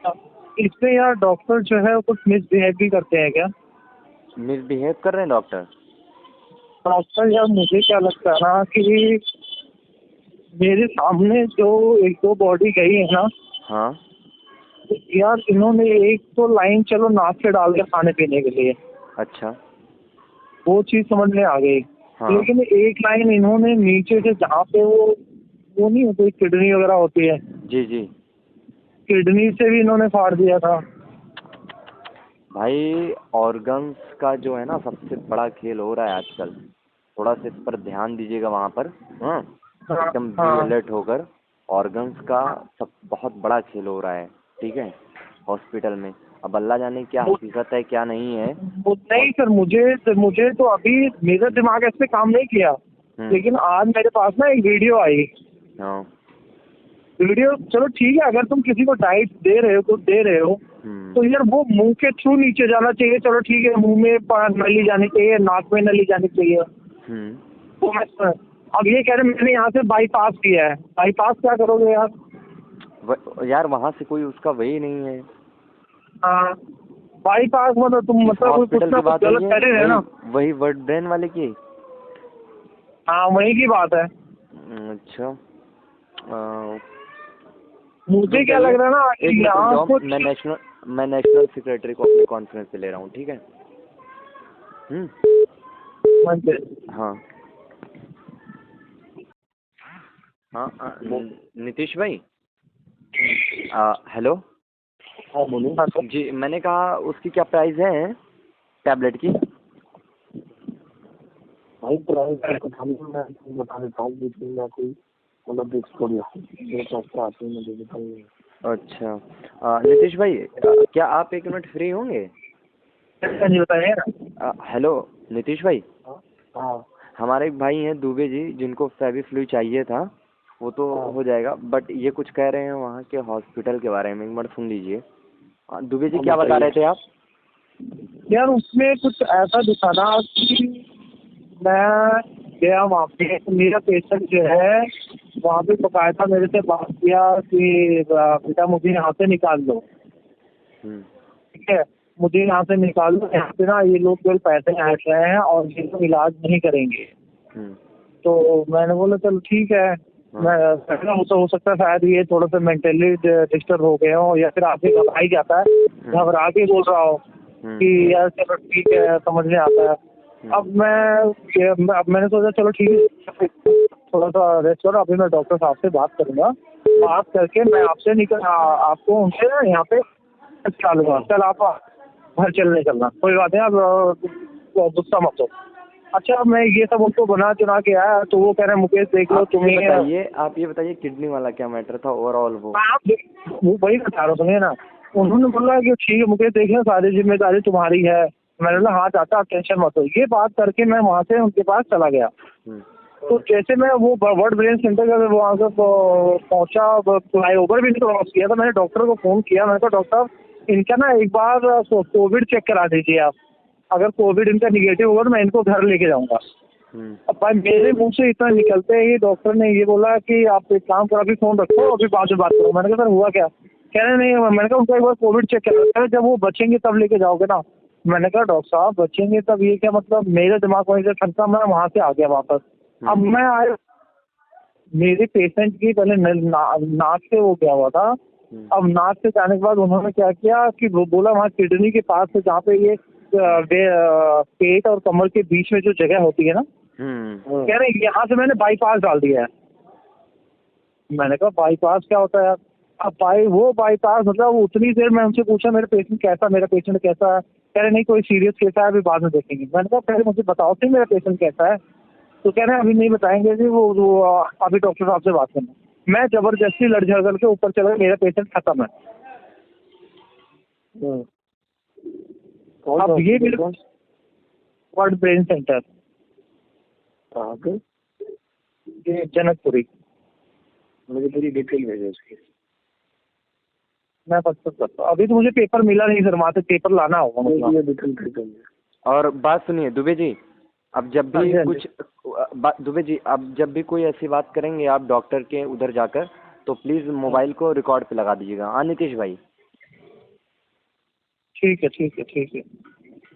इसमें यार डॉक्टर जो है वो कुछ मिसबिहेव भी करते हैं क्या? मिसबिहेव कर रहे हैं डॉक्टर? डॉक्टर यार मुझे क्या लगता है ना कि मेरे सामने जो एक दो बॉडी गई है ना, हाँ। तो यार इन्होंने एक तो लाइन चलो नाक से डाल के खाने पीने के लिए, अच्छा। वो चीज समझ में आ गई। हाँ। लेकिन एक लाइन इन्होंने नीचे से जहाँ पे वो नहीं होती किडनी वगैरह होती है, जी जी। किडनी से भी इन्होंने फाड़ दिया था। भाई ऑर्गन्स का जो है ना सबसे बड़ा खेल हो रहा है आजकल। थोड़ा सा इस पर ध्यान दीजिएगा वहाँ पर। हाँ। हाँ एकदम बी हाँ। अलर्ट होकर। ऑर्गन्स का सब बहुत बड़ा खेल हो रहा है। ठीक है। हॉस्पिटल में अब अल्लाह जाने क्या वो हकीकत है क्या नहीं है। नहीं सर, मुझे मुझे तो अभी मेरा दिमाग ऐसे काम नहीं किया। लेकिन आज मेरे पास ना एक वीडियो आई। हाँ। वीडियो चलो ठीक है, अगर तुम किसी को डाइट दे रहे हो तो दे रहे हो, तो यार वो मुंह के थ्रू नीचे जाना चाहिए। चलो ठीक है, मुंह में नली जानी चाहिए, नाक में नली जानी चाहिए। तो मैं अब ये कह रहे मैंने यहाँ से बाईपास किया है, बाईपास क्या करोगे यार? यार वहाँ से कोई उसका वही नहीं है। हाँ, बाईपास मतलब तुम मतलब कुछ हॉस्पिटल ना की कुछ बात गलत हुई कर रहे है हैं ना। वही वर्ड ब्रेन वाले की। हाँ वही की बात है। अच्छा। मुझे क्या लग रहा है ना एक कि मिनट रुक यहाँ जाओ, कुछ मैं नेशनल सेक्रेटरी को अपने कॉन्फ्रेंस पे ले रहा हूँ। ठीक है। हाँ हाँ। नीतीश भाई। हेलो। हाँ बोलिए। जी मैंने कहा उसकी क्या प्राइस है टैबलेट की? भाई प्राइस मैं बता देता हूँ, लेकिन मैं कोई मतलब देख थोड़ी मेरे पास आते हैं, मैं दे देता हूँ। अच्छा। नीतीश भाई क्या आप एक मिनट फ्री होंगे? जी बताइए ना। हेलो नीतीश भाई। हाँ हमारे एक भाई हैं दुबे जी जिनको फेविफ्लू चाहिए था। वो तो हो जाएगा बट ये कुछ कह रहे हैं वहाँ के हॉस्पिटल के बारे में, एक बार सुन लीजिए। दुबे जी क्या बता रहे थे आप? यार उसमें कुछ ऐसा दिखा ना कि मैं गया वहाँ पे, तो मेरा पेशेंट जो है वहाँ पे बकायदा मेरे से बात किया कि बेटा मुझे यहाँ से निकाल दो। ठीक है, मुझे यहाँ से निकाल दो, यहाँ पे ना ये लोग केवल पैसे ऐंठ रहे हैं और ये लोग इलाज नहीं करेंगे। तो मैंने बोला चलो ठीक है। मैं हो सकता है शायद ये थोड़ा सा मेंटली डिस्टर्ब हो गए हो, या फिर आपसे घबरा ही जाता है, घबरा के बोल रहा हो कि यार चलो ठीक है समझ में आता है। अब मैंने सोचा चलो ठीक है, थोड़ा सा रेस्ट करो, अभी मैं डॉक्टर साहब से बात करूंगा, बात करके मैं आपसे आपको उनसे ना यहाँ पे चलूंगा। चल आप घर चलने चलना, कोई बात नहीं, अब गुस्सा मत हो। अच्छा मैं ये सब उनको बना चुना के आया, तो वो कह रहे हैं मुकेश देख लो तुम्हें। आप ये बताइए किडनी वाला क्या मैटर था ओवरऑल? वो वही बता रहा हूँ, सुनिए ना। उन्होंने बोला कि ठीक है मुकेश देख लो, सारी जिम्मेदारी तुम्हारी है। मैंने बोला हाँ चाचा आप टेंशन मत हो। ये बात करके मैं वहाँ से उनके पास चला गया। तो जैसे मैं वो वर्ल्ड ब्रेन सेंटर का वहाँ से पहुंचा, फ्लाईओवर भी नहीं क्रॉस किया, तो मैंने डॉक्टर को फोन किया। मैंने कहा डॉक्टर इनका ना एक बार कोविड चेक करा दीजिए आप, अगर कोविड इनका निगेटिव होगा तो मैं इनको घर लेके जाऊंगा। अब भाई मेरे मुंह से इतना निकलते ही डॉक्टर ने ये बोला कि आप एक काम करो, अभी फोन रखो, अभी बाद में बात करो। मैंने कहा सर हुआ क्या? कह रहे नहीं, मैंने कहा उनका एक बार कोविड चेक करा, जब वो बचेंगे तब लेके जाओगे ना। मैंने कहा डॉक्टर साहब बचेंगे तब ये क्या मतलब? मेरे दिमाग वहीं से ठनका, मैं वहां से आ गया वापस। अब मैं आया, मेरे पेशेंट की पहले नाक से वो गया हुआ था। अब नाक से जाने के बाद उन्होंने क्या किया कि वो बोला वहाँ किडनी के पास से जहाँ पे ये पेट और कमर के बीच में जो जगह होती है ना, कह रहे यहाँ से मैंने बाईपास डाल दिया है। मैंने कहा बाईपास क्या होता है यार? अब वो बाईपास मतलब उतनी देर में उनसे पूछा मेरा पेशेंट कैसा है? कह रहे नहीं कोई सीरियस केस है, अभी बाद में देखेंगे। मैंने कहा पहले मुझे बताओ कि मेरा पेशेंट कैसा है। तो कह रहे हैं अभी नहीं बताएंगे जी, वो अभी डॉक्टर साहब से बात करना। मैं जबरदस्ती लड़ झगड़ के ऊपर चला, मेरा पेशेंट खत्म है। अब ये वर्ल्ड ब्रेन सेंटर ये जनकपुरी। मुझे पूरी डिटेल भेजो उसकी, मैं व्हाट्सएप करता हूँ। अभी तो मुझे पेपर मिला नहीं सर, वहाँ से पेपर लाना होगा मतलब। और बात सुनिए दुबे जी, अब जब भी दुबे जी अब जब भी कोई ऐसी बात करेंगे आप डॉक्टर के उधर जाकर, तो प्लीज़ मोबाइल को रिकॉर्ड पे लगा दीजिएगा। हाँ नीतीश भाई। ठीक है ठीक है ठीक है।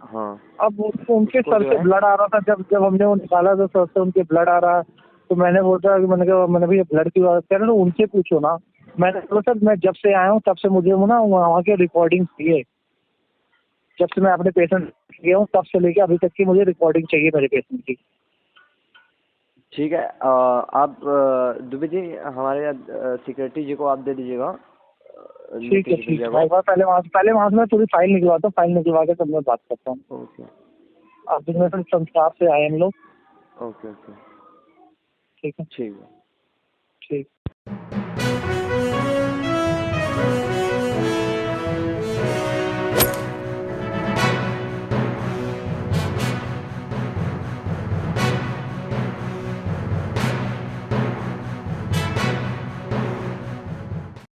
हाँ अब उनके उसको सर जो से है ब्लड आ रहा था, जब जब हमने वो निकाला तो सर से उनके ब्लड आ रहा, तो मैंने बोला कि मैंने कहा मैंने भैया ब्लड की बात कह रहे हो उनसे पूछो ना। मैंने बोला सर मैं जब से आया हूँ तब से मुझे वो ना वहाँ के रिकॉर्डिंग चाहिए, जब से मैं अपने पेशेंट गया हूँ तब से लेके अभी तक की मुझे रिकॉर्डिंग चाहिए मेरे पेशेंट की। ठीक है। आप दुबे जी हमारे सिक्योरिटी जी को आप दे दीजिएगा, ठीक है नीतीश ठीक भैया है, को। मैं पहले वहाँ से मैं पूरी फाइल निकलवाता हूँ, फाइल निकलवा के तब मैं बात करता हूँ। ओके अब जिनमें से संस्कार से आए हम लोग। ओके ओके ठीक है। ठीक है।